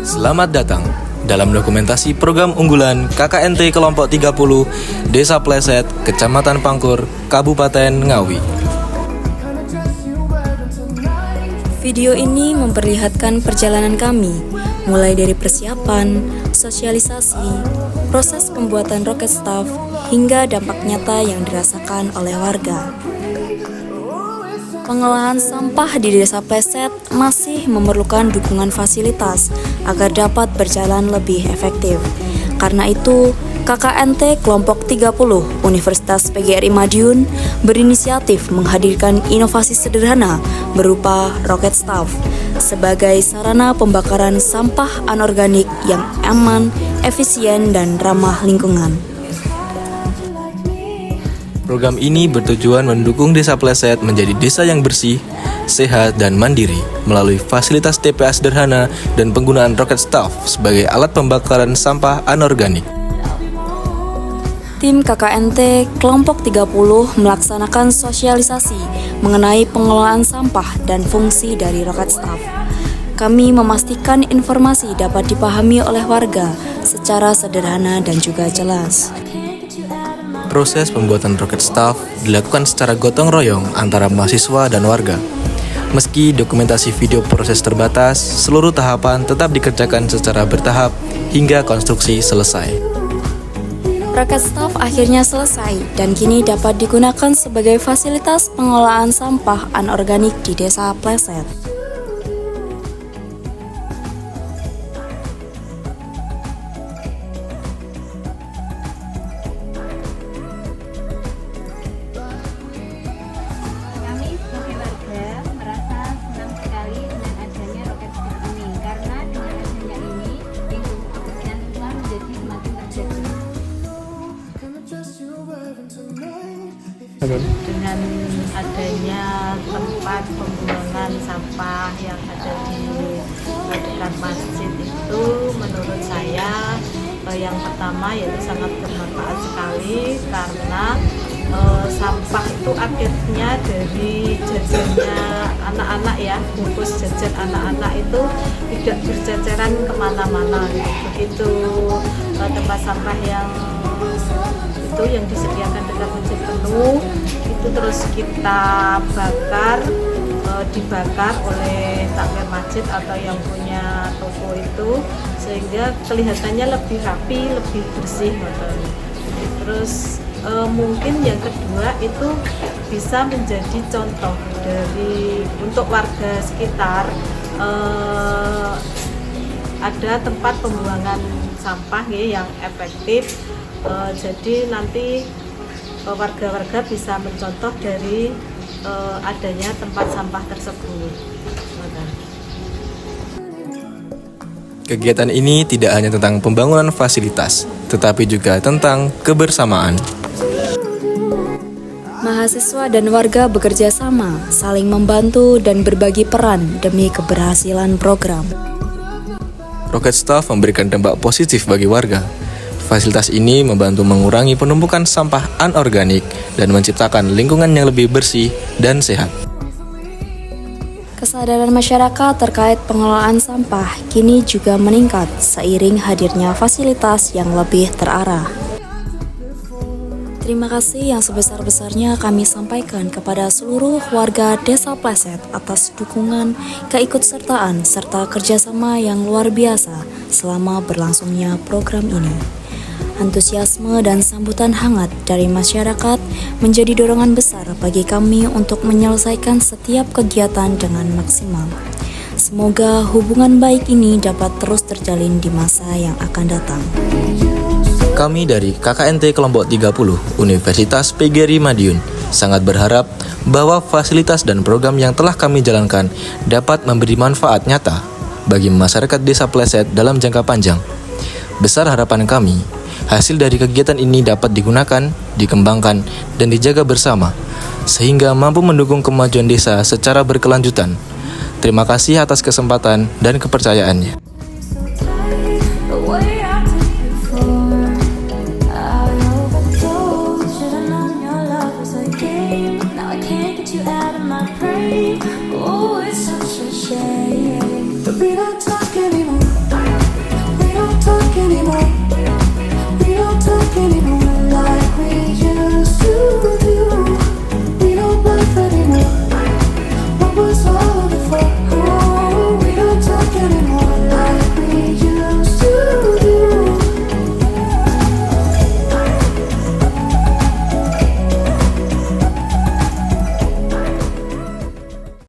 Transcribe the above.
Selamat datang dalam dokumentasi program unggulan KKNT Kelompok 30 Desa Pleset, Kecamatan Pangkur, Kabupaten Ngawi. Video ini memperlihatkan perjalanan kami, mulai dari persiapan, sosialisasi, proses pembuatan roket staff, hingga dampak nyata yang dirasakan oleh warga. Pengolahan sampah di Desa Pleset masih memerlukan dukungan fasilitas agar dapat berjalan lebih efektif. Karena itu, KKNT Kelompok 30 Universitas PGRI Madiun berinisiatif menghadirkan inovasi sederhana berupa roket staff sebagai sarana pembakaran sampah anorganik yang aman, efisien, dan ramah lingkungan. Program ini bertujuan mendukung Desa Pleset menjadi desa yang bersih, sehat, dan mandiri melalui fasilitas TPA sederhana dan penggunaan roket staff sebagai alat pembakaran sampah anorganik. Tim KKNT Kelompok 30 melaksanakan sosialisasi mengenai pengelolaan sampah dan fungsi dari roket staff. Kami memastikan informasi dapat dipahami oleh warga secara sederhana dan juga jelas. Proses pembuatan roket staff dilakukan secara gotong royong antara mahasiswa dan warga. Meski dokumentasi video proses terbatas, seluruh tahapan tetap dikerjakan secara bertahap hingga konstruksi selesai. Roket staff akhirnya selesai dan kini dapat digunakan sebagai fasilitas pengolahan sampah anorganik di Desa Pleset. Kami sebagai warga merasa senang sekali dengan adanya roket staff ini, karena dengan adanya ini kebersihan lingkungan menjadi semakin terjaga. Dengan adanya tempat pembuangan sampah yang ada di dekat masjid itu, menurut saya yang pertama yaitu sangat bermanfaat sekali, karena sampah itu akhirnya dari jajannya anak-anak ya, bungkus jajan anak-anak itu tidak berceceran kemana-mana. Begitu tempat sampah yang disediakan dekat masjid penuh, itu terus kita bakar, dibakar oleh takmir masjid atau yang punya toko itu, sehingga kelihatannya lebih rapi, lebih bersih. Terus mungkin yang kedua itu bisa menjadi contoh untuk warga sekitar, ada tempat pembuangan sampah yang efektif. Jadi nanti warga-warga bisa mencontoh dari adanya tempat sampah tersebut. Kegiatan ini tidak hanya tentang pembangunan fasilitas, tetapi juga tentang kebersamaan. Mahasiswa dan warga bekerja sama, saling membantu dan berbagi peran demi keberhasilan program. Roket staff memberikan dampak positif bagi warga. Fasilitas ini membantu mengurangi penumpukan sampah anorganik dan menciptakan lingkungan yang lebih bersih dan sehat. Kesadaran masyarakat terkait pengelolaan sampah kini juga meningkat seiring hadirnya fasilitas yang lebih terarah. Terima kasih yang sebesar-besarnya kami sampaikan kepada seluruh warga Desa Pleset atas dukungan, keikutsertaan, serta kerjasama yang luar biasa selama berlangsungnya program ini. Antusiasme dan sambutan hangat dari masyarakat menjadi dorongan besar bagi kami untuk menyelesaikan setiap kegiatan dengan maksimal. Semoga hubungan baik ini dapat terus terjalin di masa yang akan datang. Kami dari KKNT Kelompok 30 Universitas PGRI Madiun sangat berharap bahwa fasilitas dan program yang telah kami jalankan dapat memberi manfaat nyata bagi masyarakat Desa Pleset dalam jangka panjang. Besar harapan kami, hasil dari kegiatan ini dapat digunakan, dikembangkan, dan dijaga bersama, sehingga mampu mendukung kemajuan desa secara berkelanjutan. Terima kasih atas kesempatan dan kepercayaannya.